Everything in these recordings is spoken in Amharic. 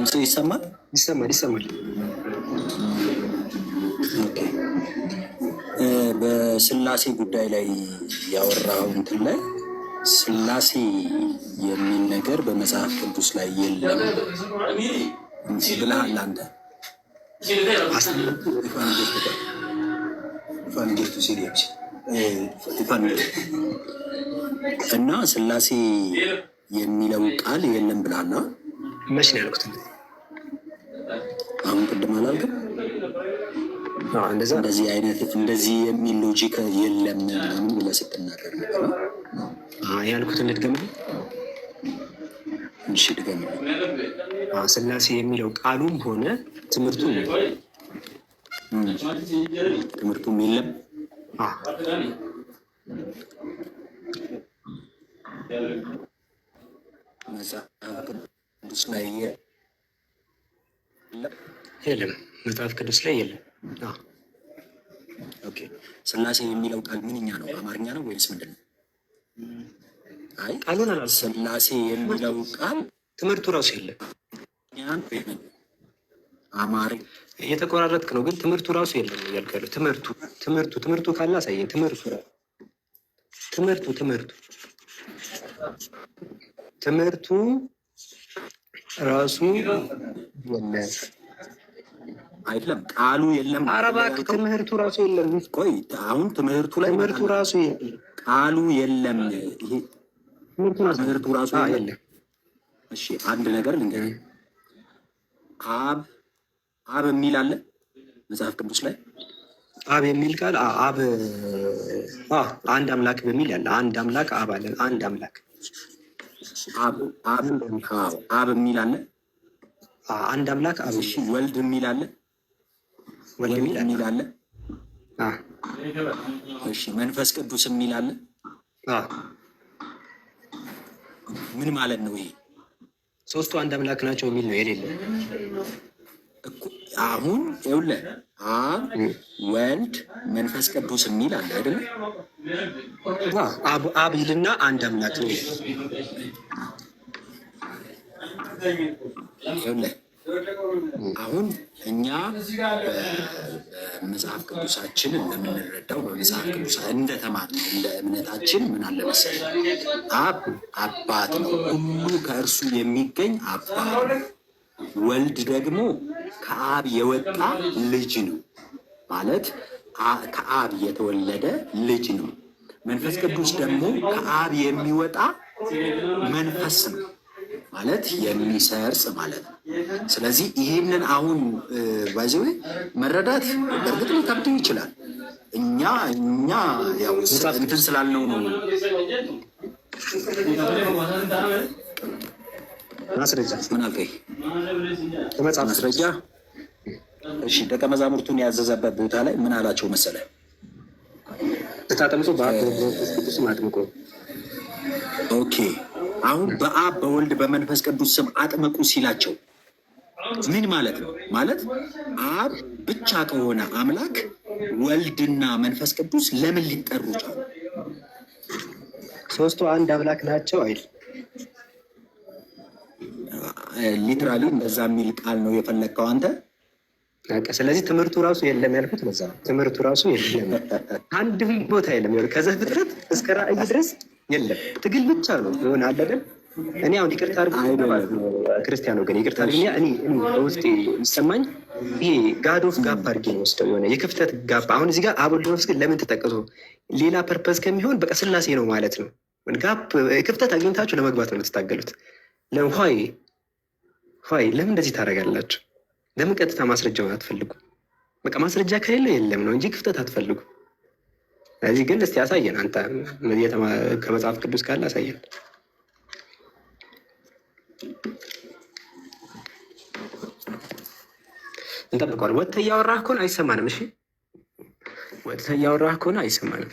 ድምፅ ይሰማል? ይሰማል። በስላሴ ጉዳይ ላይ ያወራው እንትን ላይ ስላሴ የሚል ነገር በመጽሐፍ ቅዱስ ላይ የለም ብለሃል አንተ። እና ስላሴ የሚለው ቃል የለም ብላና መች ነው ያልኩት? አሁን ቅድም አላልክም? እንደዚህ አይነት እንደዚህ የሚል ሎጂክ የለም ምናምን ብለህ ስትናገር ነበር ያልኩትን ልድገምልህ? እሺ ድገምልኝ። ስላሴ የሚለው ቃሉም ሆነ ትምህርቱም የለም። መጽሐፍ ቅዱስ ላይ የለም። መጽሐፍ ቅዱስ ላይ የለም። ኦኬ። ስላሴ የሚለው ቃል ምንኛ ነው? አማርኛ ነው ወይስ ምንድን ነው? አይ ቃሉን ስላሴ የሚለው ቃል ትምህርቱ ራሱ የለም። አማሪ እየተቆራረጥክ ነው፣ ግን ትምህርቱ ራሱ የለም እያልኩ ያለው ትምህርቱ ካለ አሳየኝ። ትምህርቱ ራሱ የለም አይደለም፣ ቃሉ የለም። ኧረ እባክህ ትምህርቱ ራሱ የለም። ቆይ አሁን ትምህርቱ ላይ ራሱ የለም፣ ቃሉ የለም። ይሄ ትምህርቱ ራሱ የለም። እሺ አንድ ነገር ልንገርህ፣ አብ የሚል አለ መጽሐፍ ቅዱስ ላይ። አብ የሚል ቃል አብ አንድ አምላክ በሚል ያለ አንድ አምላክ አብ አለ። አንድ አምላክ አብ የሚል አለ። አንድ አምላክ አብ። እሺ ወልድ የሚል አለ። ወልድ የሚል አለ። እሺ መንፈስ ቅዱስ የሚል አለ። ምን ማለት ነው ይሄ? ሶስቱ አንድ አምላክ ናቸው የሚል ነው የሌለ። አሁን ይኸውልህ አብ ወልድ መንፈስ ቅዱስ የሚል አለ አይደለ? አብ ይልና አንድ አምላክ ነው። ይኸውልህ አሁን እኛ በመጽሐፍ ቅዱሳችን እንደምንረዳው በመጽሐፍ ቅዱስ እንደተማርነው እንደ እምነታችን ምን አለ መሰለህ፣ አብ አባት ነው፣ ሁሉ ከእርሱ የሚገኝ አባት ነው። ወልድ ደግሞ ከአብ የወጣ ልጅ ነው ማለት ከአብ የተወለደ ልጅ ነው። መንፈስ ቅዱስ ደግሞ ከአብ የሚወጣ መንፈስ ነው ማለት የሚሰርጽ ማለት ነው። ስለዚህ ይሄንን አሁን ባይዘው መረዳት በእርግጥ ሊከብድ ይችላል። እኛ ያው እንትን ስላልነው ነው። ማስረጃ ምን አልከኝ? ማስረጃ። እሺ ደቀ መዛሙርቱን ያዘዘበት ቦታ ላይ ምን አላቸው መሰለ? ተጣጥምቶ በቅዱስ አጥምቆ። ኦኬ አሁን በአብ በወልድ በመንፈስ ቅዱስ ስም አጥምቁ ሲላቸው ምን ማለት ነው? ማለት አብ ብቻ ከሆነ አምላክ ወልድና መንፈስ ቅዱስ ለምን ሊጠሩ ቻሉ? ሶስቱ አንድ አምላክ ናቸው አይደል? ሊትራሊ እንደዛ የሚል ቃል ነው የፈለግከው አንተ። ስለዚህ ትምህርቱ ራሱ የለም ያልኩት በዛ ነው። ትምህርቱ ራሱ የለም፣ አንድ ቦታ የለም። ከዘፍጥረት እስከ ራእይ ድረስ የለም። ትግል ብቻ ነው የሆነ አለደም። እኔ አሁን ይቅርታ አድርጎ ክርስቲያኖ ግን ይቅርታ አድርጎ እኔ በውስጤ የሚሰማኝ ይሄ ጋድ ኦፍ ጋፕ አድርጌ ነው ወስደው የሆነ የክፍተት ጋፕ። አሁን እዚህ ጋር አብ ወልድ መንፈስ ግን ለምን ተጠቀሱ? ሌላ ፐርፐዝ ከሚሆን በቃ ስላሴ ነው ማለት ነው። ጋፕ ክፍተት አግኝታችሁ ለመግባት ነው የምትታገሉት። ሆይ ለምን እንደዚህ ታደርጋላችሁ? ለምን ቀጥታ ማስረጃውን አትፈልጉ? በቃ ማስረጃ ከሌለ የለም ነው እንጂ ክፍተት አትፈልጉ። ስለዚህ ግን እስቲ ያሳየን አንተ ከመጽሐፍ ቅዱስ ካለ አሳየን። እንጠብቀዋለን። ወጥተህ እያወራህ ከሆነ አይሰማንም። እሺ ወጥተህ እያወራህ ከሆነ አይሰማንም።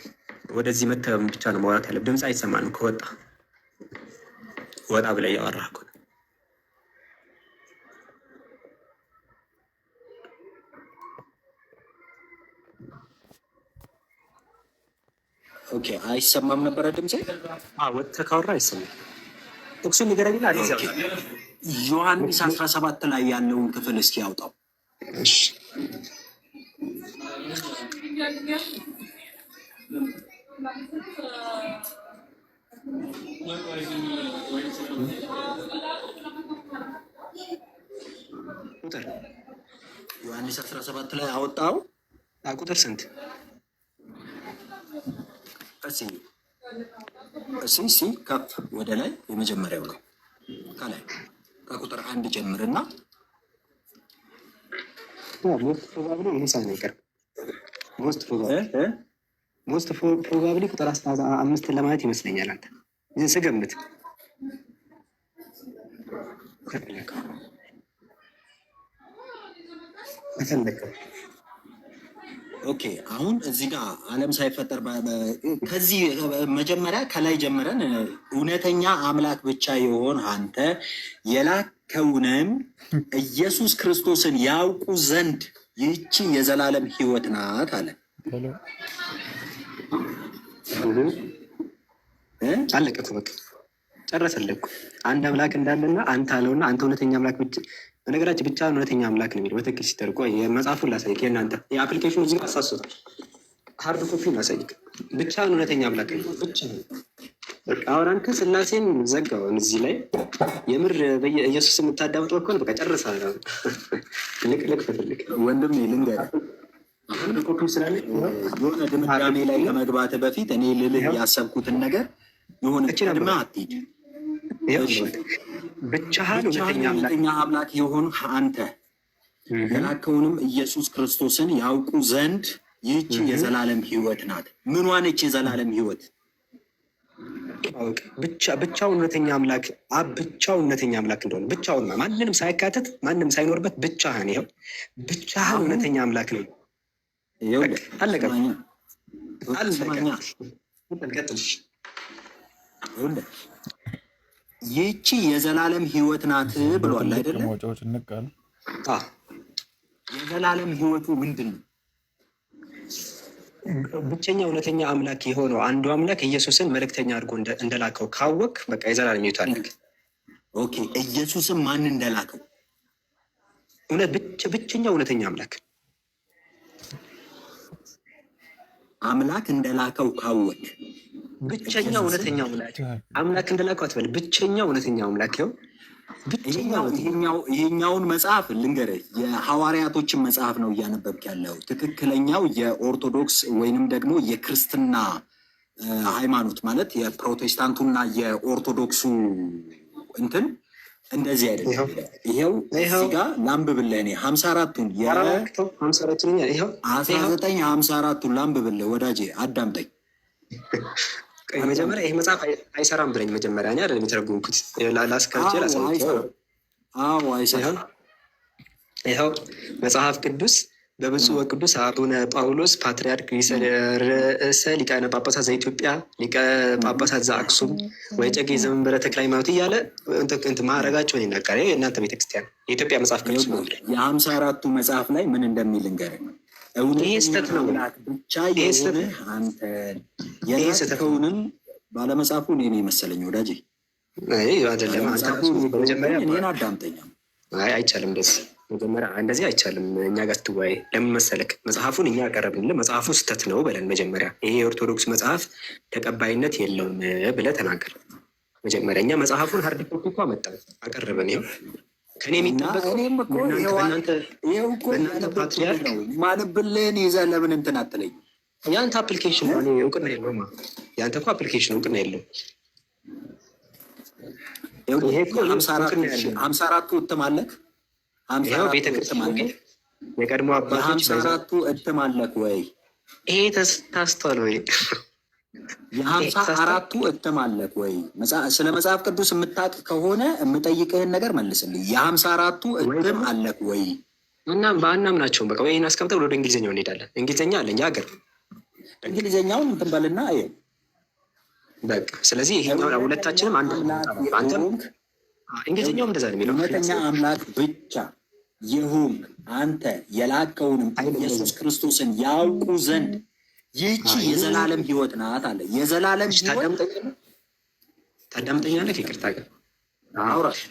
ወደዚህ መተህ ብቻ ነው ማውራት ያለብህ። ድምፅ አይሰማንም። ከወጣ ወጣ ብለህ እያወራህ ከሆነ ኦኬ አይሰማም ነበረ ድምጼ? ወጥተህ ካወራህ አይሰማም። ጥቅሱን ንገረኝና ዮሐንስ 17 ላይ ያለውን ክፍል እስኪ ያውጣው። ቁጥር ዮሐንስ 17 ላይ አወጣው። ቁጥር ስንት? እሺ ከፍ ወደ ላይ የመጀመሪያው ነው። ከላይ ከቁጥር 1 ጀምርና ሞስት ፕሮባብሊ ቁጥር 15 ለማለት ይመስለኛል። አንተ ስገምት ኦኬ። አሁን እዚህ ጋር ዓለም ሳይፈጠር ከዚህ መጀመሪያ ከላይ ጀምረን እውነተኛ አምላክ ብቻ የሆን አንተ የላከውንም ኢየሱስ ክርስቶስን ያውቁ ዘንድ ይህቺ የዘላለም ሕይወት ናት አለ። አለቀ እኮ በቃ ጨረሰልህ እኮ። አንድ አምላክ እንዳለና አንተ አለውና አንተ እውነተኛ አምላክ ብቻ በነገራችን ብቻ እውነተኛ አምላክ ነው የሚለው በትክክል ሲተርጎ የመጽሐፉን ላሳይክ። የእናንተ የአፕሊኬሽኑ እዚህ ጋር አሳስቷል። ሀርድ ኮፒ ላሳይክ። ብቻ እውነተኛ አምላክ ነው ብቻ። በቃ አሁን አንተ ስላሴን ዘጋውን እዚህ ላይ የምር በኢየሱስ የምታዳምጠው እኮ በቃ ጨርሳ ልቅልቅ ትፈልግ ወንድም ልንገርህ፣ ሀርድ ኮፒ ስላለ የሆነ ድምዳሜ ላይ ከመግባት በፊት እኔ ልልህ ያሰብኩትን ነገር የሆነ ቅድመ አትሂድ። ብቻህን እውነተኛ አምላክ የሆኑ አንተ የላከውንም ኢየሱስ ክርስቶስን ያውቁ ዘንድ ይህቺ የዘላለም ሕይወት ናት። ምኗ ነች የዘላለም ሕይወት? ብቻውን እውነተኛ አምላክ አብ ብቻውን እውነተኛ አምላክ እንደሆነ ብቻውን ማንንም ሳይካተት ማንም ሳይኖርበት ብቻህን ይኸው ብቻህን እውነተኛ አምላክ ነው። አለቀ። ይህቺ የዘላለም ሕይወት ናት ብሏል አይደለም? የዘላለም ሕይወቱ ምንድን ነው? ብቸኛ እውነተኛ አምላክ የሆነው አንዱ አምላክ ኢየሱስን መልእክተኛ አድርጎ እንደላከው ካወቅ በቃ የዘላለም ሕይወት አለክ። ኦኬ፣ ኢየሱስን ማን እንደላከው? ብቸኛ እውነተኛ አምላክ እንደላከው ካወቅ ብቸኛ እውነተኛ አምላክ እንደላከው አትበል። ብቸኛ እውነተኛ አምላክ ይኸው። ይሄኛውን መጽሐፍ ልንገርህ፣ የሐዋርያቶችን መጽሐፍ ነው እያነበብክ ያለው። ትክክለኛው የኦርቶዶክስ ወይንም ደግሞ የክርስትና ሃይማኖት ማለት የፕሮቴስታንቱና የኦርቶዶክሱ እንትን እንደዚህ አይደለም። ይኸው እዚህ ጋር ላንብብልህ። እኔ 54ቱን 1954ቱን ላንብብልህ ወዳጄ፣ አዳምጠኝ። መጀመሪያ ይህ መጽሐፍ አይሰራም ብለኝ መጀመሪያ እኔ አይደለም የተረጎምኩት። ላስካልቼ አይሰራም። ይኸው መጽሐፍ ቅዱስ በብፁዕ ወቅዱስ አቡነ ጳውሎስ ፓትርያርክ ርዕሰ ሊቃነ ጳጳሳት ዘኢትዮጵያ ሊቀ ጳጳሳት ዘአክሱም ወዕጨጌ ዘመንበረ ተክለ ሃይማኖት እያለ ማዕረጋቸውን ይናገር። የእናንተ ቤተክርስቲያን የኢትዮጵያ መጽሐፍ ቅዱስ ነው። የ54ቱ መጽሐፍ ላይ ምን እንደሚል እንገርህ። ይሄ ስህተት ነው ብቻ የሆነ አንተ የላከውንም ባለመጽሐፉ እኔ መሰለኝ ወዳጄ። አይደለም መጀመሪያ እኔን አዳምጠኛ። አይቻልም ደስ መጀመሪያ እንደዚህ አይቻልም። እኛ ጋር ስትወያይ ለምን መሰለክ መጽሐፉን እኛ ያቀረብንልህ መጽሐፉ ስህተት ነው በለን መጀመሪያ። ይሄ የኦርቶዶክስ መጽሐፍ ተቀባይነት የለውም ብለህ ተናገር መጀመሪያ። እኛ መጽሐፉን ሀርድ ኮፒ እኮ አመጣን አቀረብን። ይኸው ከኔ የሚጠበቀው በእናንተ ፓትሪያርክ ማንብልህን ይዘህ ለምን እንትን አትለኝ? የአንተ አፕሊኬሽን እውቅና የለውም። የአንተ እኮ አፕሊኬሽን እውቅና የለውም። ይሄ እኮ 54ቱ እትም አለክ። ቤተክርስቲያን የቀድሞ አባቶች 54ቱ እትም አለክ ወይ? ይሄ ተሳስቷል ወይ? የ54ቱ እትም አለክ ወይ? ስለ መጽሐፍ ቅዱስ የምታውቅ ከሆነ የምጠይቅህን ነገር መልስልኝ። የ54ቱ እትም አለክ ወይ? እናም በአናምናቸውም በቃ ወይ አስቀምጠው ወደ እንግሊዝኛው እንሄዳለን። እንግሊዝኛ አለኝ ሀገር እንግሊዝኛውን እንትን በልና በቃ። ስለዚህ ይሄኛው ሁለታችንም አንድ አንተም እንግሊዝኛውም እንደዛ ነው የሚለው። እውነተኛ አምላክ ብቻ ይሁን አንተ የላከውንም ኢየሱስ ክርስቶስን ያውቁ ዘንድ ይህቺ የዘላለም ሕይወት ናት አለ። የዘላለም ሕይወት ታዳምጠኛለህ? ይቅርታ ጋር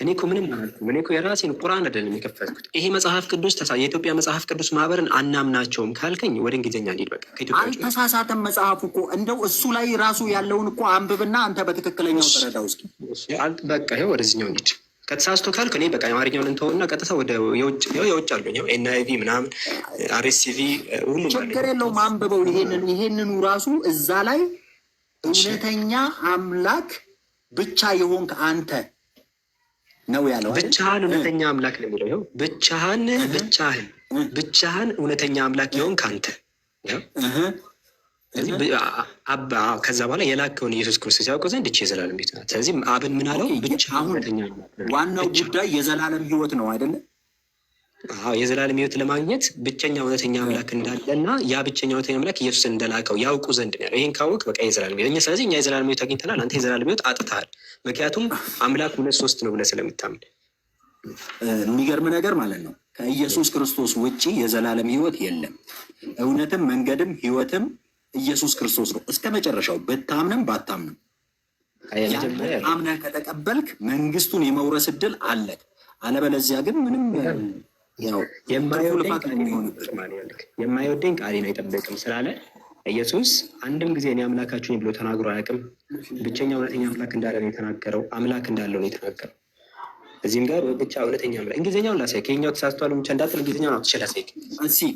እኔ እኮ ምንም አላልኩም። እኔ እኮ የራሴን ቁርአን አይደለም የከፈትኩት። ይሄ መጽሐፍ ቅዱስ የኢትዮጵያ መጽሐፍ ቅዱስ ማህበርን አናምናቸውም ካልከኝ ወደ እንግሊዝኛ እንሂድ። በቃ ከኢትዮጵያ አልተሳሳተም መጽሐፉ እኮ እንደው እሱ ላይ ራሱ ያለውን እኮ አንብብና አንተ በትክክለኛው ተረዳው እስኪ። በቃ ይኸው ወደዚህኛው እንሂድ። ከተሳስቶ ካልክ እኔ በቃ የአማርኛውን እንተውና ቀጥታ ወደ የውጭ አሉኝ ኤንአይቪ ምናምን አርኤስሲቪ ሁሉ ችግር የለውም አንብበው። ይሄንኑ ራሱ እዛ ላይ እውነተኛ አምላክ ብቻ የሆንክ አንተ ነው ያለው። ብቻህን እውነተኛ አምላክ ነው የሚለው። ይኸው ብቻህን እውነተኛ አምላክ የሆንክ አንተ። ከዛ በኋላ የላከውን ኢየሱስ ክርስቶስ ያውቀው ዘንድ እቺ የዘላለም ቤት ናት። ስለዚህ አብን ምን አለው? ብቻህን እውነተኛ አምላክ። ዋናው ጉዳይ የዘላለም ህይወት ነው አይደለ? የዘላለም ህይወት ለማግኘት ብቸኛ እውነተኛ አምላክ እንዳለና ያ ብቸኛ እውነተኛ አምላክ ኢየሱስ እንደላከው ያውቁ ዘንድ ነው ያለው። ይህን ካወቅ በቃ የዘላለም ህይወት። ስለዚህ እኛ የዘላለም ህይወት አግኝተናል፣ አንተ የዘላለም ህይወት አጥተሃል። ምክንያቱም አምላክ 2-3 ነው ብለህ ስለምታምን። የሚገርም ነገር ማለት ነው። ከኢየሱስ ክርስቶስ ውጭ የዘላለም ህይወት የለም። እውነትም መንገድም ህይወትም ኢየሱስ ክርስቶስ ነው እስከ መጨረሻው። ብታምንም ባታምንም አምነህ ከተቀበልክ መንግስቱን የመውረስ እድል አለ። አለበለዚያ ግን ምንም የማይወደኝ ቃሌን አይጠብቅም ስላለ ኢየሱስ አንድም ጊዜ እኔ አምላካችሁኝ ብሎ ተናግሮ አያውቅም። ብቸኛ እውነተኛ አምላክ እንዳለ ነው የተናገረው። አምላክ እንዳለው ነው የተናገረው። እዚህም ጋር ብቻ እውነተኛ አምላክ እንግሊዝኛውን ላሳይ። ከኛው ተሳስቷል ብቻ እንዳትል እንግሊዝኛውን አውጥቼ ላሳይ።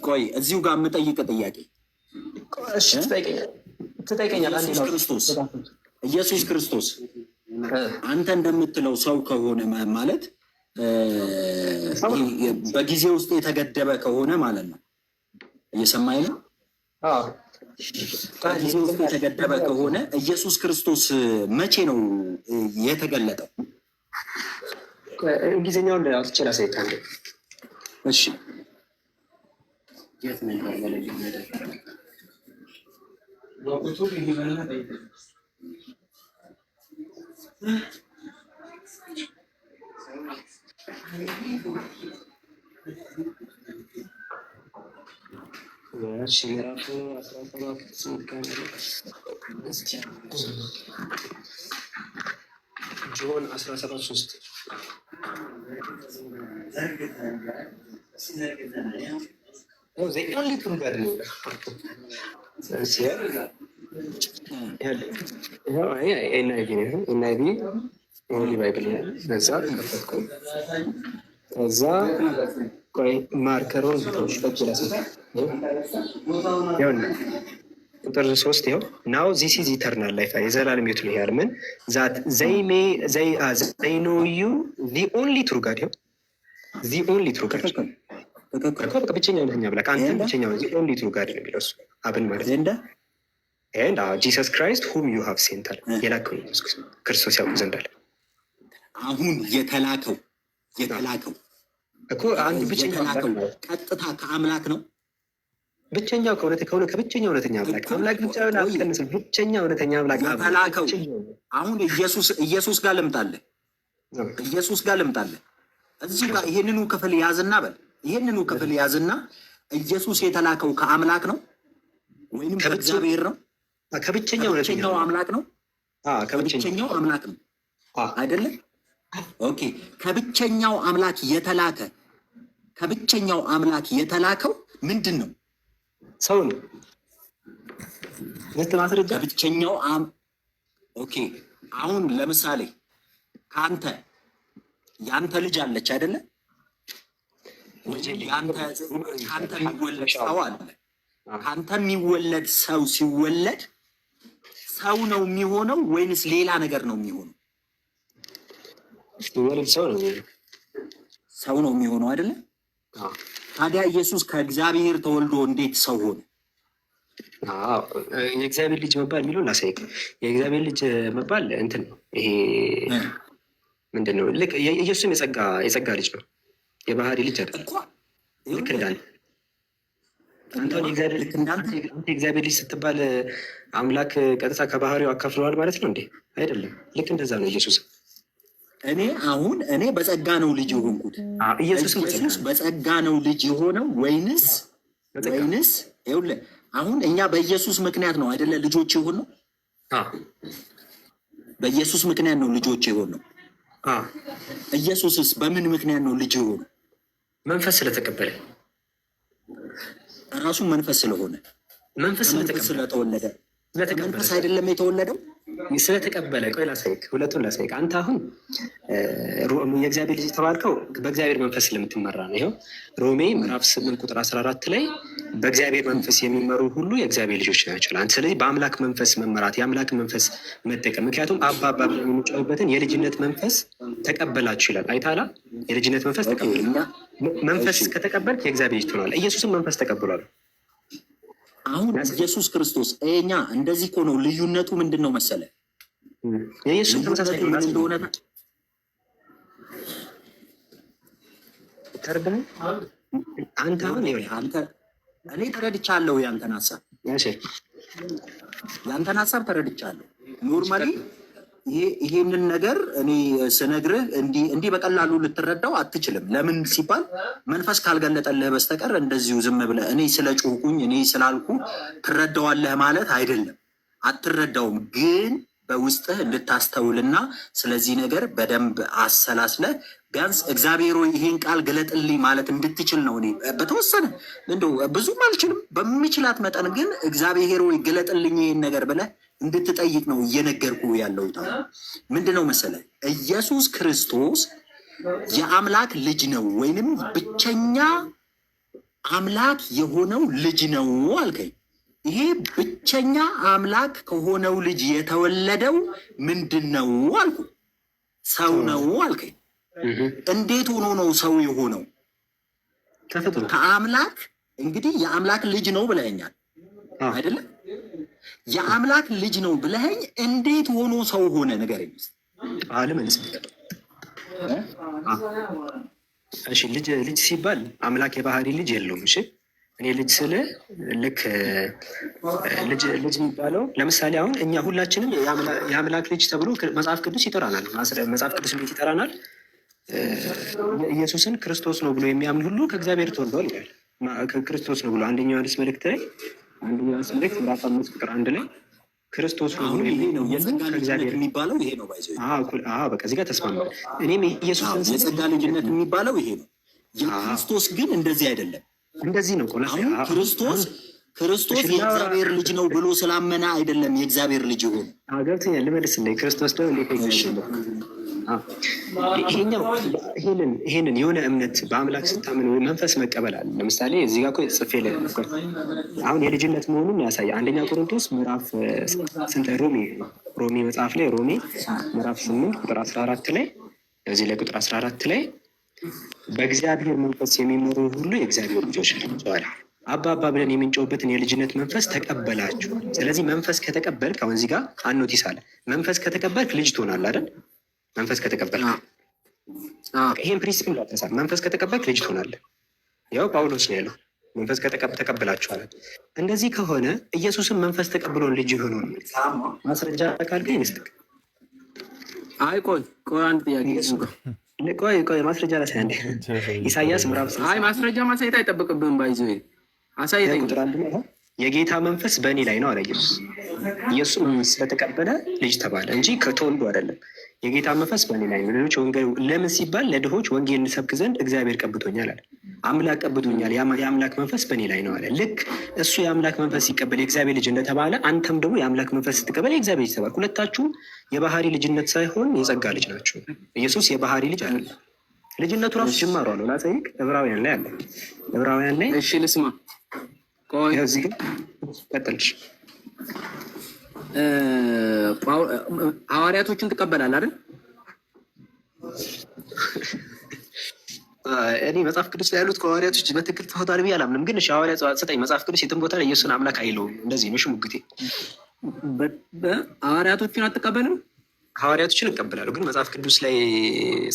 ቆይ እዚሁ ጋር የምጠይቅ ጥያቄ ትጠይቀኛለህ። ኢየሱስ ክርስቶስ አንተ እንደምትለው ሰው ከሆነ ማለት በጊዜ ውስጥ የተገደበ ከሆነ ማለት ነው። እየሰማኝ ነው? በጊዜ ውስጥ የተገደበ ከሆነ ኢየሱስ ክርስቶስ መቼ ነው የተገለጠው? እንግሊዝኛውን አውጥቼ ላሳይ። እሺ ምዕራፍ 17 ጆን 17:3 ከዛ ቆይ ማርከሩን ቁጥር 3 ይኸው ናው ዚስ ኢዝ ኢተርናል ላይፍ የዘላለም ሕይወት ነው ያል ምን ዛት ዘይ ኖ ዩ ዚ ኦንሊ ትሩ ጋድ ይኸው ዚ ኦንሊ ትሩ ጋድ ብቸኛ እውነተኛ አምላክ አንተ ብቸኛ ኦንሊ ትሩ ጋድ ነው የሚለው እሱ አብን ማለት ነው። ኤንድ ጂሰስ ክራይስት ሁም ዩ ሃቭ ሴንት አለ የላከው ክርስቶስ ያውቁ ዘንድ አለ። አሁን የተላከው እኮ አንድ ብቸኛ ቀጥታ ከአምላክ ነው። ብቸኛው ከሆነ ከብቸኛ እውነተኛ አምላክ ብቻ ሆነ አትቀንስ። ብቸኛ እውነተኛ አምላክ የተላከው አሁን ኢየሱስ ጋር ልምጣለህ። እዚህ ጋር ይሄንኑ ክፍል ያዝና ኢየሱስ የተላከው ከአምላክ ነው ወይንም ከእግዚአብሔር ነው? ከብቸኛው አምላክ ነው። ከብቸኛው አምላክ ነው አይደለም? ኦኬ። ከብቸኛው አምላክ የተላከው ምንድን ነው? ሰው ነው። ማስረጃ ከብቸኛው ኦኬ። አሁን ለምሳሌ ያንተ ልጅ አለች አይደለ? ከአንተ የሚወለድ ሰው አለ። ከአንተ የሚወለድ ሰው ሲወለድ ሰው ነው የሚሆነው ወይንስ ሌላ ነገር ነው የሚሆነው? ሰው ነው የሚሆነው አይደለ? ታዲያ ኢየሱስ ከእግዚአብሔር ተወልዶ እንዴት ሰው ሆነ? የእግዚአብሔር ልጅ መባል የሚለውን ላሳይቅ። የእግዚአብሔር ልጅ መባል እንትን ነው። ይሄ ምንድን ነው? ልክ ኢየሱስም የጸጋ ልጅ ነው። የባህሪ ልጅ አይደለም። ልክ እንዳለ አንተ የእግዚአብሔር ልጅ ስትባል አምላክ ቀጥታ ከባህሪው አካፍለዋል ማለት ነው እንዴ? አይደለም። ልክ እንደዛ ነው ኢየሱስ። እኔ በጸጋ ነው ልጅ የሆንኩት። ኢየሱስ በጸጋ ነው ልጅ የሆነው ወይንስ ይኸውልህ፣ አሁን እኛ በኢየሱስ ምክንያት ነው አይደለ ልጆች የሆን ነው። በኢየሱስ ምክንያት ነው ልጆች የሆን ነው ኢየሱስስ በምን ምክንያት ነው ልጅ የሆኑ? መንፈስ ስለተቀበለ፣ ራሱ መንፈስ ስለሆነ፣ መንፈስ ስለተወለደ። መንፈስ አይደለም የተወለደው ስለተቀበለ። ቆይ ላሳይክ፣ ሁለቱን ላሳይክ። አንተ አሁን የእግዚአብሔር ልጅ የተባልከው በእግዚአብሔር መንፈስ ስለምትመራ ነው። ይኸው ሮሜ ምዕራፍ 8 ቁጥር 14 ላይ በእግዚአብሔር መንፈስ የሚመሩ ሁሉ የእግዚአብሔር ልጆች ናቸው። ስለዚህ በአምላክ መንፈስ መመራት፣ የአምላክ መንፈስ መጠቀም። ምክንያቱም አባ ብለን የምንጫወበትን የልጅነት መንፈስ ተቀበላችሁ ይላል። አይታላ የልጅነት መንፈስ ተቀበል። መንፈስ ከተቀበልክ የእግዚአብሔር ልጅ ትሆናለህ። ኢየሱስም መንፈስ ተቀብሏል። አሁን ኢየሱስ ክርስቶስ እኛ እንደዚህ እኮ ነው። ልዩነቱ ምንድን ነው መሰለ? የኢየሱስ ተመሳሳይ ምን እንደሆነ ተረዳህ አንተ? አሁን እኔ ተረድቻለሁ ያንተን ሀሳብ፣ ያንተን ሀሳብ ተረድቻለሁ። ኖርማሊ ይሄንን ነገር እኔ ስነግርህ እንዲህ በቀላሉ ልትረዳው አትችልም። ለምን ሲባል መንፈስ ካልገለጠልህ በስተቀር እንደዚሁ ዝም ብለህ እኔ ስለ ጮህኩኝ እኔ ስላልኩ ትረዳዋለህ ማለት አይደለም። አትረዳውም፣ ግን በውስጥህ እንድታስተውልና ስለዚህ ነገር በደንብ አሰላስለህ ቢያንስ እግዚአብሔር ሆይ ይሄን ቃል ገለጥልኝ ማለት እንድትችል ነው። እኔ በተወሰነ እንደው ብዙም አልችልም፣ በሚችላት መጠን ግን እግዚአብሔር ሆይ ገለጥልኝ ይሄን ነገር ብለህ እንድትጠይቅ ነው እየነገርኩ ያለው። ምንድነው መሰለህ? ኢየሱስ ክርስቶስ የአምላክ ልጅ ነው ወይንም ብቸኛ አምላክ የሆነው ልጅ ነው አልከኝ። ይሄ ብቸኛ አምላክ ከሆነው ልጅ የተወለደው ምንድን ነው አልኩ። ሰው ነው አልከኝ። እንዴት ሆኖ ነው ሰው የሆነው? ከአምላክ እንግዲህ የአምላክ ልጅ ነው ብለኸኛል አይደለም? የአምላክ ልጅ ነው ብለኸኝ እንዴት ሆኖ ሰው ሆነ ንገረኝ። እሺ ልጅ ሲባል አምላክ የባህሪ ልጅ የለውም። እሺ እኔ ልጅ ስለ ልክ ልጅ የሚባለው ለምሳሌ አሁን እኛ ሁላችንም የአምላክ ልጅ ተብሎ መጽሐፍ ቅዱስ ይጠራናል። መጽሐፍ ቅዱስ እንዴት ይጠራናል? ኢየሱስን ክርስቶስ ነው ብሎ የሚያምን ሁሉ ከእግዚአብሔር ተወልዷል ይላል። ክርስቶስ ነው ብሎ አንደኛ ዮሐንስ መልእክት ላይ ምዕራፍ 5 ቁጥር 1 ላይ ክርስቶስ ነው ብሎ የሚባለው ይሄ ነው። በቃ እዚህ ጋር ተስማማ። እኔም ኢየሱስን የጸጋ ልጅነት የሚባለው ይሄ ነው። የክርስቶስ ግን እንደዚህ አይደለም። እንደዚህ ነው። ክርስቶስ የእግዚአብሔር ልጅ ነው ብሎ ስላመነ አይደለም የእግዚአብሔር ልጅ ይሆን። ገብቶኛል። ልመልስልህ። ክርስቶስ ደግሞ ይሄንን የሆነ እምነት በአምላክ ስታምን ወይ መንፈስ መቀበል አለ። ለምሳሌ እዚህ ጋር እኮ ጽፌ ላይ አሁን የልጅነት መሆኑን ያሳየ አንደኛ ቆሮንቶስ ምዕራፍ ስንት ሮሜ መጽሐፍ ላይ ሮሜ ምዕራፍ 8 ቁጥር 14 ላይ እዚህ ላይ ቁጥር 14 ላይ በእግዚአብሔር መንፈስ የሚመሩ ሁሉ የእግዚአብሔር ልጆች ናቸው። አባ ብለን የምንጮህበትን የልጅነት መንፈስ ተቀበላችሁ። ስለዚህ መንፈስ ከተቀበልክ አሁን እዚህ ጋር አኖቲስ አለ። መንፈስ ከተቀበልክ ልጅ ትሆናለህ አይደል? መንፈስ ከተቀበልክ ይሄን ፕሪንሲፕል ላተሳል። መንፈስ ከተቀበልክ ልጅ ትሆናለህ። ያው ጳውሎስ ነው ያለው መንፈስ ተቀብላችኋል። እንደዚህ ከሆነ ኢየሱስን መንፈስ ተቀብሎን ልጅ ሆኖ ማስረጃ ካልከኝ ይስጥክ። አይ ቆይ አንድ ጥያቄ ቆይ ማስረጃ ላሳይ አንዴ። ኢሳያስ ምዕራፍ ማስረጃ ማሳየት አይጠበቅብህም። ባይዞ አሳየኝ። ቁጥር 1 የጌታ መንፈስ በእኔ ላይ ነው አለ ኢየሱስ። ኢየሱስ ስለተቀበለ ልጅ ተባለ እንጂ ከተወልዶ አይደለም። የጌታ መንፈስ በእኔ ላይ ነው። ሌሎች ወንጌል ለምን ሲባል ለድሆች ወንጌል እንሰብክ ዘንድ እግዚአብሔር ቀብቶኛል አለ። አምላክ ቀብቶኛል፣ የአምላክ መንፈስ በእኔ ላይ ነው አለ። ልክ እሱ የአምላክ መንፈስ ሲቀበል የእግዚአብሔር ልጅ እንደተባለ አንተም ደግሞ የአምላክ መንፈስ ስትቀበል የእግዚአብሔር ልጅ ተባል። ሁለታችሁም የባህሪ ልጅነት ሳይሆን የጸጋ ልጅ ናቸው። ኢየሱስ የባህሪ ልጅ አይደለም። ልጅነቱ ራሱ ጅማሮ አለው። ላሳይቅ ዕብራውያን ላይ አለ። ዕብራውያን ላይ እሺ ልስማ። ቆይ እዚህ ቀጥልሽ። ሐዋርያቶችን ትቀበላለህ አይደል? እኔ መጽሐፍ ቅዱስ ላይ ያሉት ከሐዋርያቶች በትክክል ተፈታሪ ብዬ አላምንም። ግን እሺ ሐዋርያት ስጠኝ። መጽሐፍ ቅዱስ የትም ቦታ ላይ ኢየሱስን አምላክ አይለውም። እንደዚህ ነው ሽሙግቴ። ሐዋርያቶችን አትቀበልም? ሐዋርያቶችን እቀበላለሁ፣ ግን መጽሐፍ ቅዱስ ላይ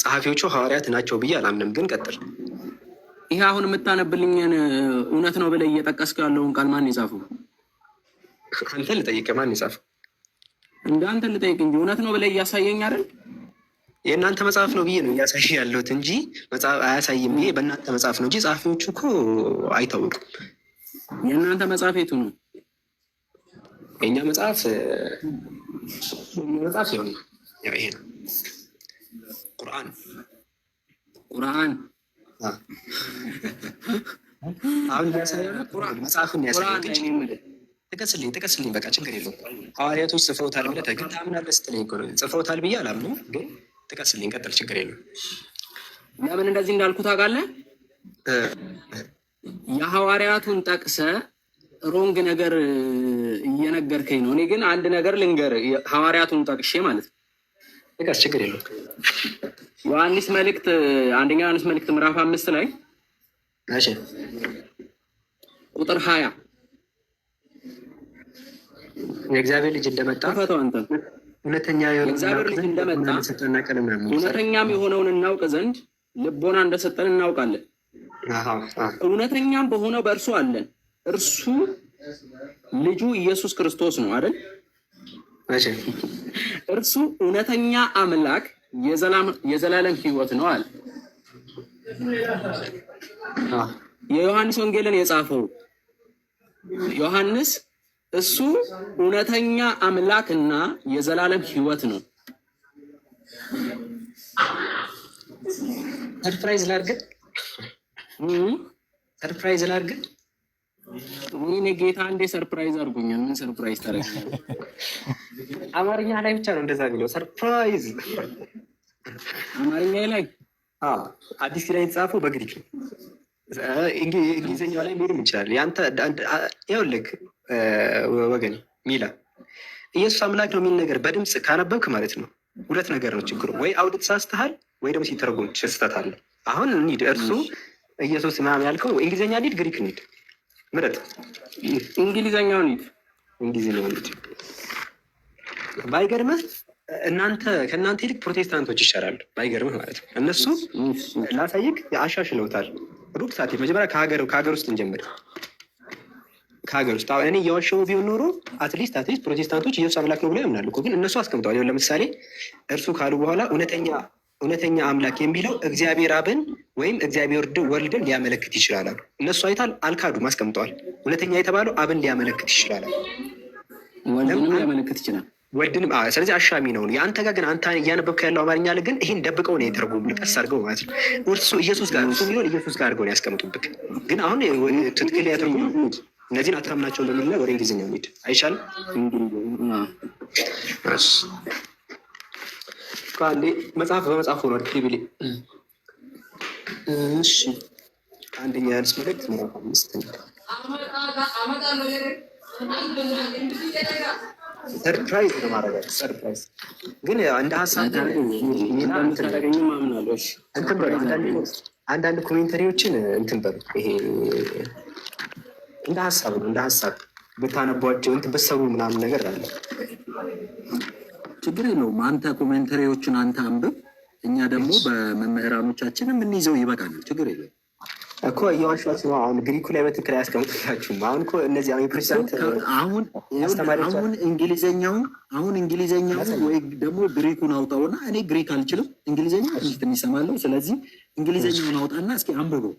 ጸሐፊዎቹ ሐዋርያት ናቸው ብዬ አላምንም። ግን ቀጥል። ይሄ አሁን የምታነብልኝን እውነት ነው ብለህ እየጠቀስከው ያለውን ቃል ማን የጻፈው? አንተ ልጠይቅ፣ ማን የጻፈው? እንደ አንተ ልጠይቅ እንጂ እውነት ነው ብለህ እያሳየኝ አይደል? የእናንተ መጽሐፍ ነው ብዬ ነው እያሳየ ያለሁት እንጂ መጽሐፍ አያሳይም ብዬ በእናንተ መጽሐፍ ነው እንጂ ጸሐፊዎቹ እኮ አይታወቁም። የእናንተ መጽሐፍ የቱ ነው? የእኛ መጽሐፍ ይሆን ይሄ ነው። ቁርአን አሁን መጽሐፍን ያሳየኝ ጥቀስልኝ በቃ ችግር የለውም። ሐዋርያቶች ጽፈውታል ብለህ ግን ታምናለህ ስትለኝ እኮ ነው። ጽፈውታል ብዬ አላምንም፣ ግን ጥቀስልኝ፣ ቀጥል፣ ችግር የለውም። ለምን እንደዚህ እንዳልኩ ታውቃለህ? የሐዋርያቱን ጠቅሰህ ሮንግ ነገር እየነገርከኝ ነው። እኔ ግን አንድ ነገር ልንገርህ፣ ሐዋርያቱን ጠቅሼ ማለት ነው። ጥቀስ፣ ችግር የለውም። ዮሐንስ መልእክት አንደኛ ዮሐንስ መልእክት ምዕራፍ 5 ላይ ቁጥር 20 የእግዚአብሔር ልጅ እንደመጣ እውነተኛ የእግዚአብሔር ልጅ እንደመጣ እውነተኛም የሆነውን እናውቅ ዘንድ ልቦና እንደሰጠን እናውቃለን። እውነተኛም በሆነው በእርሱ አለን። እርሱ ልጁ ኢየሱስ ክርስቶስ ነው አይደል? እርሱ እውነተኛ አምላክ የዘላለም ሕይወት ነው አለ። የዮሐንስ ወንጌልን የጻፈው ዮሐንስ እሱ እውነተኛ አምላክና የዘላለም ሕይወት ነው። ሰርፕራይዝ ላድርግ። እኔ ጌታ እንዴ ሰርፕራይዝ አድርጎኛል። ምን ሰርፕራይዝ ታደርጋለህ? አማርኛ ላይ ብቻ ነው እንደዛ የሚለው ሰርፕራይዝ። አማርኛ ላይ አዲስ ላይ የተጻፈው በግሪክ ነው። እንግሊዝኛው ላይ ሊሆንም ይችላል። ያንተ ይኸውልህ ወገኔ ሚላ ኢየሱስ አምላክ ነው የሚል ነገር በድምፅ ካነበብክ ማለት ነው ሁለት ነገር ነው ችግሩ። ወይ አውድ ተሳስተሃል፣ ወይ ደግሞ ሲተረጎም ስህተት አለ። አሁን እንሂድ፣ እርሱ ኢየሱስ ምናምን ያልከው እንግሊዝኛ እንሂድ፣ ግሪክ እንሂድ፣ ምረጥ። እንግሊዝኛውን እንሂድ። ባይገርምህ ከእናንተ ይልቅ ፕሮቴስታንቶች ይሻላሉ። ባይገርምህ ማለት ነው። እነሱ ላሳይክ አሻሽለውታል። ሩቅ ሳት መጀመሪያ ከሀገር ውስጥ እንጀምር። ከሀገር ውስጥ እኔ እየዋሸሁ ቢሆን ኖሮ አትሊስት ፕሮቴስታንቶች ኢየሱስ አምላክ ነው ብለው ያምናሉ እኮ። ግን እነሱ አስቀምጠዋል። ይኸው ለምሳሌ እርሱ ካሉ በኋላ እውነተኛ አምላክ የሚለው እግዚአብሔር አብን ወይም እግዚአብሔር ወልድን ሊያመለክት ይችላል አሉ። እነሱ አይታል አልካዱም፣ አስቀምጠዋል። እውነተኛ የተባለው አብን ሊያመለክት ይችላል አሉ። ወልድንም ሊያመለክት ይችላል። ወልድንም ስለዚህ አሻሚ ነው። የአንተ ጋር ግን አንተ እያነበብከው ያለው አማርኛ ላይ ግን ይህን ደብቀው ነው የተረጎሙ ልቀስ አድርገው ማለት ነው። እርሱ ኢየሱስ ጋር እሱ የሚሆን ኢየሱስ ጋር አድርገው ነው ያስቀምጡብክ። ግን አሁን ትክክል ያተረጉሙ እነዚህን አትረምናቸው እንደሚል ወደ እንግሊዝኛ ሄድ አይሻልም? መጽሐፍ በመጽሐፍ ሆኗል። ክሪቢሊ አንደኛ ዮሐንስ መልእክት ምዕራፍ 5 ሰርፕራይዝ ለማድረጋቸው ሰርፕራይዝ ግን እንደ ሀሳብ አንዳንድ ኮሜንተሪዎችን እንትን በሉ። ይሄ እንደ ሀሳብ ነው። እንደ ሀሳብ ብታነቧቸው እንትን በሰቡ ምናምን ነገር አለ። ችግር የለውም። አንተ ኮሜንተሪዎችን አንተ አንብብ፣ እኛ ደግሞ በመምህራኖቻችን የምንይዘው ይበቃናል። ችግር የለውም እኮ እየዋሿት ነው። አሁን ግሪኩ ላይ በትክክል አያስቀምጡላችሁም። አሁን እኮ እነዚህ የፕሮቴስታንት አሁን እንግሊዘኛው ወይ ደግሞ ግሪኩን አውጣውና፣ እኔ ግሪክ አልችልም፣ እንግሊዘኛ ትንሽ እሰማለሁ። ስለዚህ እንግሊዘኛውን አውጣና እስኪ አንብበው።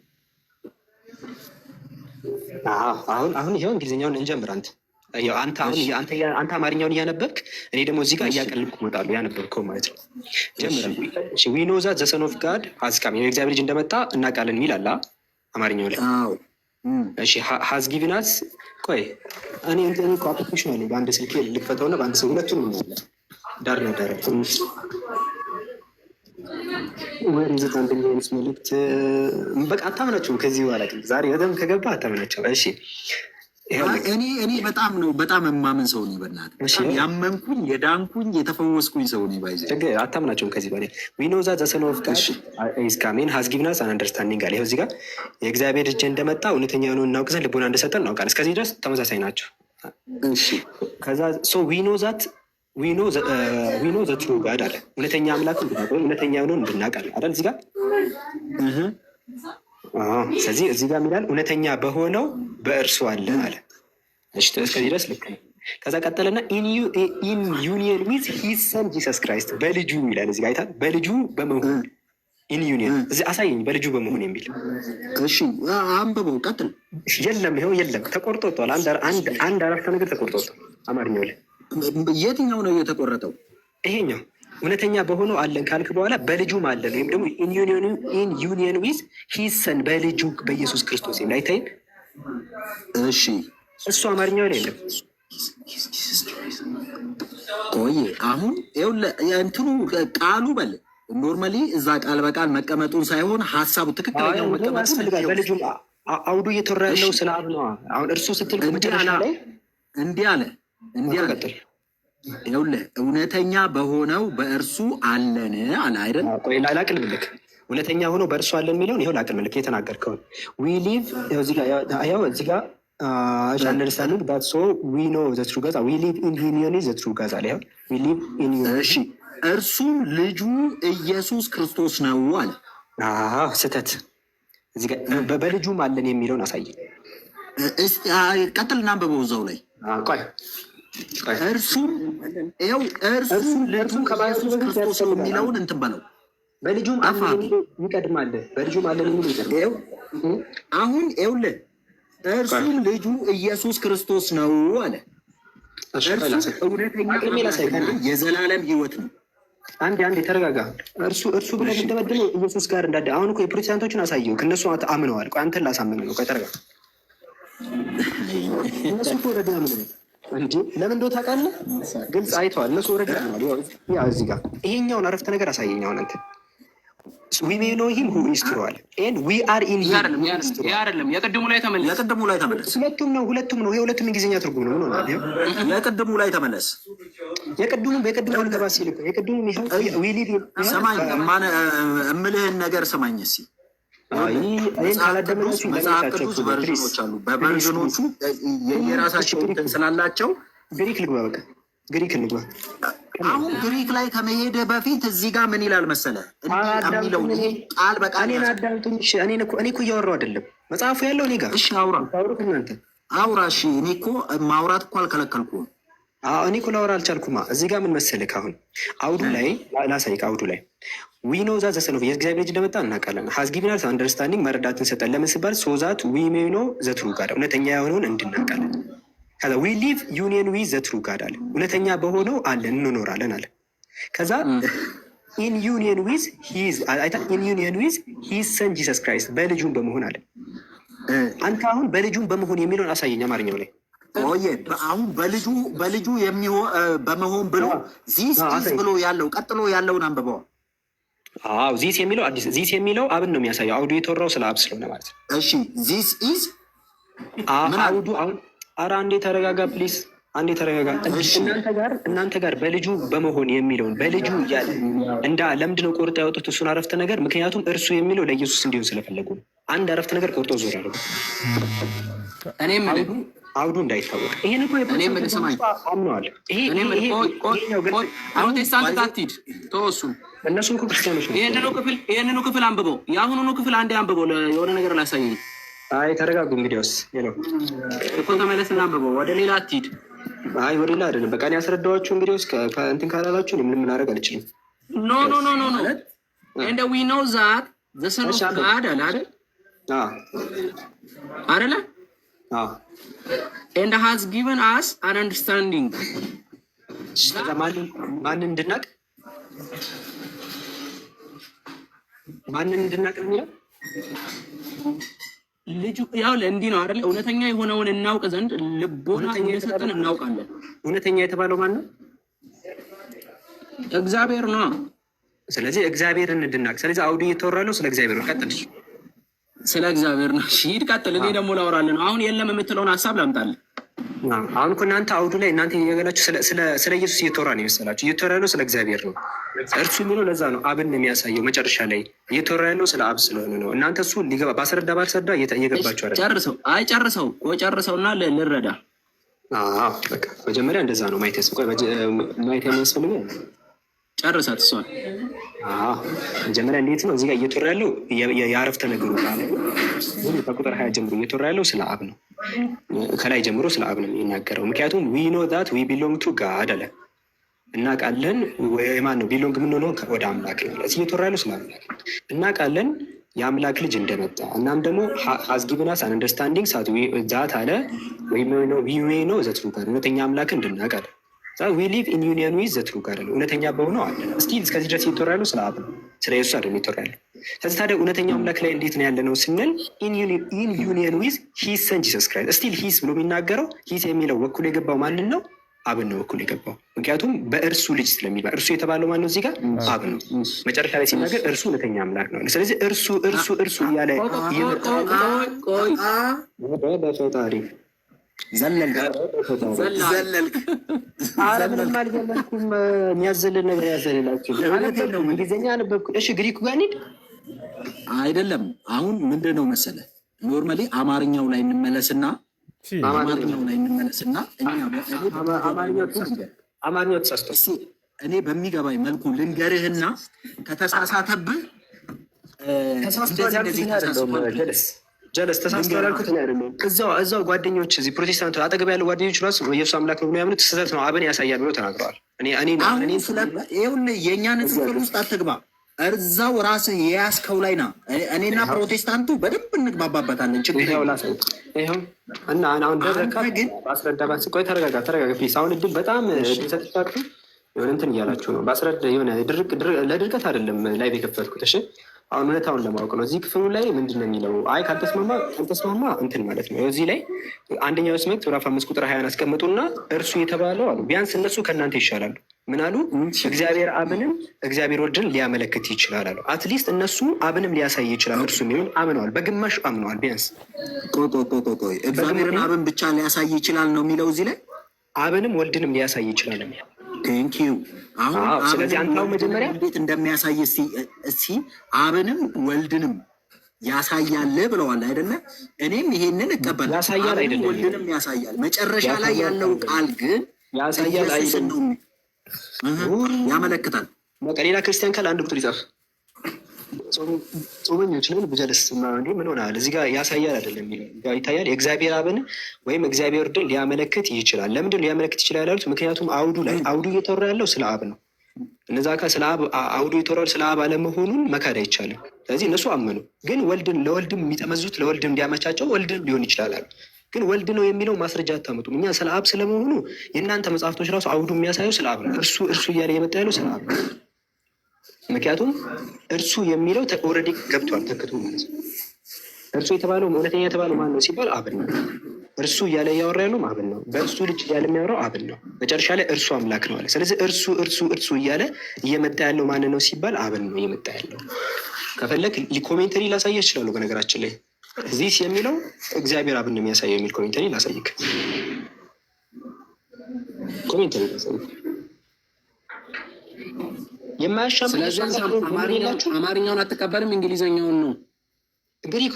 አሁን ይኸው እንግሊዝኛውን እንጀምር። አንተ አማርኛውን እያነበብክ እኔ ደግሞ እዚህ ጋር እያቀልብኩ እመጣለሁ። ያነበብከው ማለት ነው። ጀምረን ዊ ኖ ዛት ዘ ሰን ኦፍ ጋድ ሃዝ ካም፣ የእግዚአብሔር ልጅ እንደመጣ እናውቃለን የሚል አለ አማርኛው ላይ። እሺ ሃዝ ጊቭን አስ ቆይ እኔ እኮ አፕሊኬሽን አለ በአንድ ስልክ ልክፈተውና በአንድ ሰው ሁለቱንም እናያለን። ዳር ነው ዳር ወር ይዘት አንደኛ ዮሐንስ መልእክት በቃ አታምናቸውም። ከዚህ በኋላ ግን ዛሬ በደምብ ከገባ አታምናቸው። እሺ እኔ በጣም የማምን ሰው ነኝ። በእናትህ ያመንኩኝ የዳንኩኝ የተፈወስኩኝ ሰው ነኝ። ባይዘ አታምናቸውም። ከዚህ በላይ ዊ ኖ ዛት ዘ ሰን ኦፍ ጋድ ኢዝ ካሚንግ ሃዝ ጊቭን አስ አን አንደርስታንዲንግ አለ። ይኸው እዚህ ጋር የእግዚአብሔር ልጅ እንደመጣ እውነተኛ የሆነውን እናውቅ ዘንድ ልቦና እንደሰጠን እናውቃለን። እስከዚህ ድረስ ተመሳሳይ ናቸው። ከዛ ሶ ዊ ኖ ዘ ትሩ ጋድ አለ። እውነተኛ አምላክ እውነተኛ የሆነውን እንድናውቅ አይደል እዚህ ጋር። ስለዚህ እዚህ ጋር የሚላል እውነተኛ በሆነው በእርሱ አለ አለ። እስከዚህ ድረስ ልክ ነው። ከዛ ቀጠለና ኢን ዩኒየን ዊዝ ሂዝ ሰን ጂሰስ ክራይስት በልጁ ይላል። እዚህ ጋር አይታል። በልጁ በመሆን ኢን ዩኒየን እዚህ አሳየኝ። በልጁ በመሆን የሚል እሺ፣ አንብበው ቀጥል። የለም ይኸው የለም፣ ተቆርጦ ወጥቷል። አንድ አረፍተ ነገር ተቆርጦ ወጥቷል አማርኛው ላይ። የትኛው ነው የተቆረጠው? ይሄኛው እውነተኛ በሆነው አለን ካልክ በኋላ በልጁም አለን ወይም ደግሞ ኢን ዩኒየን ዊዝ ሂዝ ሰን በልጁ በኢየሱስ ክርስቶስ የሚል አይታይም። እሺ እሱ አማርኛው ላይ የለም። ቆይ አሁን እንትኑ ቃሉ በል ኖርማሊ እዛ ቃል በቃል መቀመጡን ሳይሆን ሀሳቡ ትክክለኛው መቀመጡ ያስፈልጋል። በልጁ አውዱ እየተወራ ያለው ስለ አብ ነው። አሁን እርሱ ስትል መጨረሻ ላይ እንዲህ አለ ይኸውልህ እውነተኛ በሆነው በእርሱ አለን አለ አይደል? ቆይ ላቅልብልክ። እውነተኛ ሆኖ በእርሱ አለን የሚለውን ይኸው ላቅልብልክ። የተናገርከውን ዊ ሊቭ እዚህ ጋር አንደርስታንዲንግ ዳት ሶ ዊ ኖ ዘ ትሩ ጋዝ ዊ ሊቭ ኢን ዩኒየን ዘ ትሩ ጋዝ አለ። ዊ ሊቭ ኢን ዩኒየን። እሺ እርሱም ልጁ ኢየሱስ ክርስቶስ ነው አለ። ስህተት። እዚህ ጋር በልጁም አለን የሚለውን አሳይ። ቀጥልና አንብበው እዛው ላይ ቆይ እርሱም ልጁ ኢየሱስ ክርስቶስ ነው የሚለውን እንትን በለው። በልጁም አለን ይቀድማል። በልጁም አለን የሚለው ይቀድማል። አሁን ይኸውልህ እርሱም ልጁ ኢየሱስ ክርስቶስ ነው አለ። እውነተኛ የዘላለም ሕይወት ነው። አንድ ተረጋጋ። እርሱ ብለህ እንደበደለው ኢየሱስ ጋር እንዳደ አሁን እኮ የፕሮቴስታንቶችን አሳየው። ከእነሱ አምነዋል። አንተን ላሳምን ነው። ተረጋጋ። እነሱ እኮ ወረዳ አምነዋል እንጂ ለምን እንደው ታውቃለህ? ግልጽ አይተዋል። እነሱ ወረዳ አምነዋል። ያ እዚህ ጋር ይሄኛውን አረፍተ ነገር አሳየኝ። አሁን አንተ we may know him who is true and we are in him አይደለም። የቅድሙ ላይ ተመለስ። ሁለቱም ነው። የሁለቱም እንግሊዝኛ ትርጉም ነው። ምን ሆነ? የቅድሙ ላይ ተመለስ። በቅድሙ ልገባ ሲል የቅድሙ ይሄው we live ሰማኝ። እምልህን ነገር ሰማኝ እስኪ። መጽሐፍ ቅዱስ ቨርዥኖች አሉ። በቨርዥኖቹ የራሳቸው እንትን ስላላቸው ግሪክ ልግባ። በቃ ግሪክ እንግባ። አሁን ግሪክ ላይ ከመሄደ በፊት እዚህ ጋር ምን ይላል መሰለህ? የሚለው ቃል በቃል እኔ እኮ እያወራሁ አይደለም። መጽሐፉ ያለው እኔ ጋር። እሺ አውራ አውራ። እሺ እኔ እኮ ማውራት እኮ አልከለከልኩም። እኔ እኮ ላወራ አልቻልኩማ። እዚህ ጋር ምን መሰለህ? አሁን አውዱ ላይ ላሳይክ። አውዱ ላይ ዊ ኖ ዛት ዘ ሰን ኦፍ የእግዚአብሔር ልጅ እንደመጣ እናውቃለን። ሀዝ ጊቭን አስ አንደርስታንዲንግ መረዳትን ሰጠን። ለምን ሲባል ሶ ዛት ዊ ሜይ ኖ ዘ ትሩ ጋድ እውነተኛ የሆነውን እንድናውቃለን። ከዛ ዊ ሊቭ ዩኒየን ዊዝ ዘ ትሩ ጋድ አለ። እውነተኛ በሆነው አለን እንኖራለን አለ። ከዛ ኢን ዩኒየን ዊዝ ሂዝ ሰን ጂሰስ ክራይስት በልጁም በመሆን አለ። አንተ አሁን በልጁም በመሆን የሚለውን አሳየኝ አማርኛው ላይ። ቆየ አሁን በልጁ በመሆን ብሎ ዚስ ኢዝ ብሎ ያለው ቀጥሎ ያለውን አንብበው። ዚስ የሚለው አዲስ ዚስ የሚለው አብን ነው የሚያሳየው። አውዱ የተወራው ስለ አብ ስለሆነ ማለት ነው። እሺ ዚስ ኢዝ አውዱ አሁን አረ አንዴ ተረጋጋ ፕሊስ፣ አንዴ ተረጋጋ። እናንተ ጋር በልጁ በመሆን የሚለውን በልጁ እያለ ለምንድን ነው ቆርጦ ያወጡት እሱን አረፍተ ነገር? ምክንያቱም እርሱ የሚለው ለኢየሱስ እንዲሆን ስለፈለጉ ነው። አንድ አረፍተ ነገር ቆርጦ ዞር አለ። እኔም አውዱ እንዳይታወቅ ይሄን እኮ አምነዋል። ፕሮቴስታንት አትሂድ ተወሱ። እነሱ እኮ ክርስቲያኖች ነው። ይህንኑ ክፍል አንብበው፣ የአሁኑኑ ክፍል አንዴ አንብበው። የሆነ ነገር ላሳየኝ። አይ ተረጋጉ። እንግዲያውስ እኮ ተመለስና አንብበው፣ ወደ ሌላ አትሂድ። አይ ወደ ሌላ አይደለም፣ በቃ ያስረዳኋችሁ። እንግዲያውስ እንትን ካላላችሁ ምንም ማድረግ አልችልም። ኖ and we know that the son of God አለ አይደል? አይደለ? and has given us an understanding ማንን እንድናቅ ነው የሚለው ልጁ ያው ለእንዲህ ነው አይደል? እውነተኛ የሆነውን እናውቅ ዘንድ ልቦና እየሰጠን እናውቃለን። እውነተኛ የተባለው ማን ነው? እግዚአብሔር ነው። ስለዚህ እግዚአብሔርን እንድናቅ። ስለዚህ አውዱ እየተወራለው ስለ እግዚአብሔር ነው። ቀጥል። ስለ እግዚአብሔር ነው። ሂድ ቀጥል። እኔ ደግሞ ላወራለን። አሁን የለም የምትለውን ሀሳብ ላምጣልህ። አሁን እኮ እናንተ አውዱ ላይ እናንተ እየገላችሁ ስለ ኢየሱስ እየተወራ ነው የመሰላችሁ። እየተወራ ያለው ስለ እግዚአብሔር ነው። እርሱ የሚለው ለዛ ነው አብን ነው የሚያሳየው። መጨረሻ ላይ እየተወራ ያለው ስለ አብ ስለሆነ ነው። እናንተ እሱ ሊገባ ባስረዳ ባልሰዳ እየገባችሁ አይደል? ጨርሰው እና ልረዳ። በቃ መጀመሪያ እንደዛ ነው ማየት የሚያስፈልገው። ጨርሳት እሷን መጀመሪያ እንዴት ነው እዚህ ጋር እየተወራ ያለው የአረፍተ ነገሩ ከቁጥር 20 ጀምሮ እየተወራ ያለው ስለ አብ ነው። ከላይ ጀምሮ ስለ አብ ነው የሚናገረው። ምክንያቱም ዊ ኖ ዛት ዊ ቢሎንግ ቱ ጋድ አለ። እናውቃለን ማን ነው ቢሎንግ የምንሆነው ወደ አምላክ ነው። ስለዚህ እየተወራ ያለው ስለ አምላክ እናውቃለን የአምላክ ልጅ እንደመጣ። እናም ደግሞ ሃዝ ጊቭን አስ አን አንደርስታንዲንግ ዛት አለ ዊ ኖ ዘ ትሩ ጋድ እውነተኛ አምላክ እንድናውቅ አለ። ዊ ሊቭ ኢን ዩኒየን ዊዝ ዘ ትሩ ጋድ ነው። እውነተኛ በሆነው አለ ስቲል እስከዚህ ድረስ እየተወራ ያለው ስለ አብ ነው፣ ስለ ኢየሱስ አይደለም እየተወራ ያለው። ስለዚህ ታዲያ እውነተኛው አምላክ ላይ እንዴት ነው ያለ ነው ስንል ኢን ዩኒየን ዊዝ ሂዝ ሰን ጂሰስ ክራይስት። ስቲል ሂዝ ብሎ የሚናገረው ሂዝ የሚለው ወኩል የገባው ማንን ነው? አብን ነው ወኩል የገባው። ምክንያቱም በእርሱ ልጅ ስለሚባል እርሱ የተባለው ማን ነው? እዚህ ጋር አብ ነው። መጨረሻ ላይ ሲናገር እርሱ እውነተኛ አምላክ ነው። ስለዚህ እርሱ እያለ በፈጣሪ ዘለልክ። ኧረ ምንም አልዘለልኩም። የሚያዘልል ነገር ያዘልላችሁ። እንግሊዝኛ ነበብኩ። እሺ ግሪኩ ጋር እንሂድ። አይደለም አሁን ምንድን ነው መሰለህ፣ ኖርማሊ አማርኛው ላይ እንመለስና አማርኛው ተሳስቶ እኔ በሚገባኝ መልኩ ልንገርህና ከተሳሳተብህ ጀለስ ተሳስቶ ያልኩት አይደለም። እዛው ጓደኞች እዚህ ፕሮቴስታንቱ አጠገብ ያለው ጓደኞች ራሱ ኢየሱስ አምላክ ነው ብሎ ያምኑት ስህተት ነው፣ አብን ያሳያል ብሎ ተናግረዋል። ይኸውልህ የእኛ ንጽጽር ውስጥ አትግባ፣ እዛው ራስህ የያዝከው ላይ ና። እኔና ፕሮቴስታንቱ በደንብ እንግባባበታለን። ችግር እና አሁን ደረካ ግን በአስረዳባት ቆይ፣ ተረጋጋ ፕሊስ። አሁን እድል በጣም ሰጥቻችሁ የሆነ እንትን እያላችሁ ነው። በአስረዳ የሆነ ለድርቀት አይደለም ላይቭ የከፈትኩት። እሺ አሁን እውነታውን ለማወቅ ነው። እዚህ ክፍሉ ላይ ምንድን ነው የሚለው? አይ ካልተስማማ እንትን ማለት ነው። እዚህ ላይ አንደኛው መልእክት ምዕራፍ 5 ቁጥር 20 አስቀምጡና እርሱ የተባለው አሉ። ቢያንስ እነሱ ከእናንተ ይሻላሉ። ምን አሉ? እግዚአብሔር አብንም እግዚአብሔር ወልድን ሊያመለክት ይችላል አሉ። አትሊስት እነሱ አብንም ሊያሳይ ይችላል። እርሱ የሚሆን አምነዋል፣ በግማሽ አምነዋል። ቢያንስ ቆይ እግዚአብሔርን አብን ብቻ ሊያሳይ ይችላል ነው የሚለው እዚህ ላይ። አብንም ወልድንም ሊያሳይ ይችላል። ቴንኪዩ። አሁን ስለዚህ አንተው መጀመሪያ እንዴት እንደሚያሳይ እስቲ አብንም ወልድንም ያሳያል ብለዋል አይደለ? እኔም ይሄንን እቀበላለሁ። ያሳያል አይደለም፣ ወልድንም ያሳያል። መጨረሻ ላይ ያለው ቃል ግን ያሳያል አይደለም፣ ያመለክታል። በቃ ሌላ ክርስቲያን ካል አንድ ቁጥር ይጻፍ። ጾመኞች ነን ብጀለስ ምን ሆናል? እዚህ ጋር ያሳያል አይደለም የሚለው ይታያል። የእግዚአብሔር አብን ወይም እግዚአብሔር ወልድን ሊያመለክት ይችላል። ለምንድን ሊያመለክት ይችላል ያሉት? ምክንያቱም አውዱ እየተወራ ያለው ስለ አብ ነው። እነዛ ስለ አብ አውዱ እየተወራ ስለ አብ አለመሆኑን መካድ አይቻልም። ስለዚህ እነሱ አመኑ። ግን ለወልድም የሚጠመዙት ለወልድም እንዲያመቻቸው ወልድም ሊሆን ይችላል አሉ። ግን ወልድ ነው የሚለው ማስረጃ አታመጡም። እኛ ስለ አብ ስለመሆኑ የእናንተ መጽሐፍቶች ራሱ አውዱ የሚያሳየው ስለ አብ ነው። እርሱ እያለ የመጣ ያለው ስለ አብ ነው። ምክንያቱም እርሱ የሚለው ኦልሬዲ ገብቷል፣ ተክቶ ማለት ነው። እርሱ የተባለው እውነተኛ የተባለው ማን ነው ሲባል አብን ነው። እርሱ እያለ እያወራ ያለው አብን ነው። በእርሱ ልጅ እያለ የሚያወራው አብን ነው። መጨረሻ ላይ እርሱ አምላክ ነው አለ። ስለዚህ እርሱ እያለ እየመጣ ያለው ማን ነው ሲባል አብን ነው እየመጣ ያለው። ከፈለግ ኮሜንተሪ ላሳየህ እችላለሁ። በነገራችን ላይ ዚስ የሚለው እግዚአብሔር አብን ነው የሚያሳየው የሚል ኮሜንተሪ ላሳይክ። ኮሜንተሪ ላሳይክ የማያሻም። አማርኛውን አትቀበልም? እንግሊዘኛውን ነው?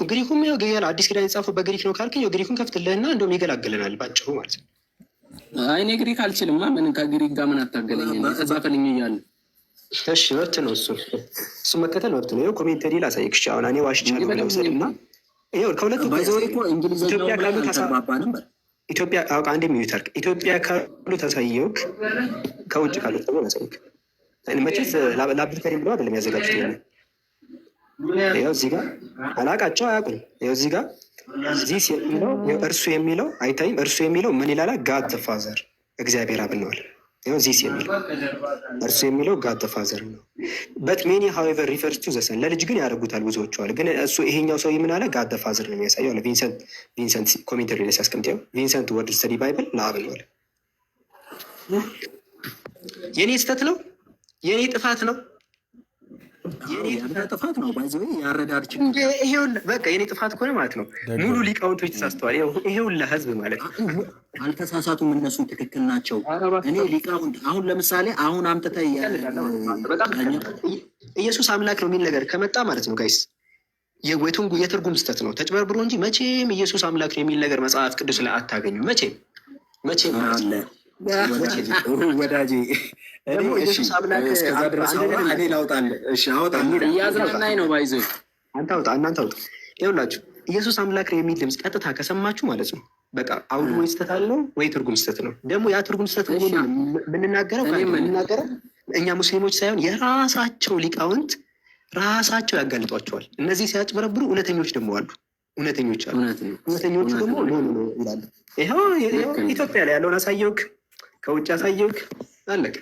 ግሪኩም ያው አዲስ ኪዳን የተጻፈው በግሪክ ነው ካልከኝ ግሪኩን ከፍትልህና እንደውም ይገላግለናል ባጭሩ ማለት ነው። አይ እኔ ግሪክ አልችልም። ምን ከግሪክ ጋር ምን አታገለኝ? ተጻፈልኝ እያለ እሺ፣ መብት ነው እሱ መከተል መብት ነው። ይኸው ኮሜንተሪ ላሳይክ። እሺ አሁን እኔ ዋሽቻለሁ ብለህ ውሰድና ይኸው ከሁለቱ ኢትዮጵያ አውቃ አንድ ሚዩተርክ ኢትዮጵያ ካሉ ታሳየውክ፣ ከውጭ ካሉት ደግሞ ላሳይክ። መቼስ ላብሊከሪ ብለው አይደለም ያዘጋጁት። ይኸው እዚህ ጋር አላቃቸው አያውቁም። ይኸው እዚህ ጋር ዚስ የሚለው እርሱ የሚለው አይታይም። እርሱ የሚለው ምን ይላል? ጋድ ዘ ፋዘር እግዚአብሔር አብ ነዋል። ይኸው ዚስ የሚለው እርሱ የሚለው ጋድ ዘ ፋዘር ነው። በት ሜኒ ሃዌቨር ሪፈርስ ቱ ዘ ሰን ለልጅ ግን ያደርጉታል ብዙዎቹ አለ። ግን እሱ ይሄኛው ሰው ምን አለ? ጋድ ዘ ፋዘር ነው የሚያሳየው አለ። ቪንሰንት ኮሜንተሪ ላይ ሲያስቀምጠው ቪንሰንት ወርድ ስተዲ ባይብል ለአብ ነው አለ። የኔ ስህተት ነው፣ የኔ ጥፋት ነው፣ ጥፋት ነው። ባይዘ ያረዳድ በቃ የኔ ጥፋት ከሆነ ማለት ነው ሙሉ ሊቃውንቶች ተሳስተዋል። ይሄውላ ህዝብ ማለት ነው አልተሳሳቱም፣ እነሱ ትክክል ናቸው። እኔ ሊቃውንት አሁን ለምሳሌ አሁን አምጥተህ ኢየሱስ አምላክ ነው የሚል ነገር ከመጣ ማለት ነው ጋይስ የትርጉም ስህተት ነው ተጭበርብሮ እንጂ መቼም ኢየሱስ አምላክ ነው የሚል ነገር መጽሐፍ ቅዱስ ላይ አታገኙ። መቼም ወዳጄ እናንተ አውጣ። ይኸውላችሁ ኢየሱስ አምላክ ነው የሚል ድምፅ ቀጥታ ከሰማችሁ ማለት ነው በቃ አውዱ ወይ ስህተት አለው ወይ ትርጉም ስህተት ነው። ደግሞ ያ ትርጉም ስህተት የምንናገረው እኛ ሙስሊሞች ሳይሆን የራሳቸው ሊቃውንት ራሳቸው ያጋልጧቸዋል። እነዚህ ሲያጭበረብሩ እውነተኞች ደግሞ አሉ። እውነተኞቹ ደግሞ ሆኑ ነው ይላሉ። ይኸው ኢትዮጵያ ላይ ያለውን አሳየውክ። ከውጭ ያሳየውክ አለቀ።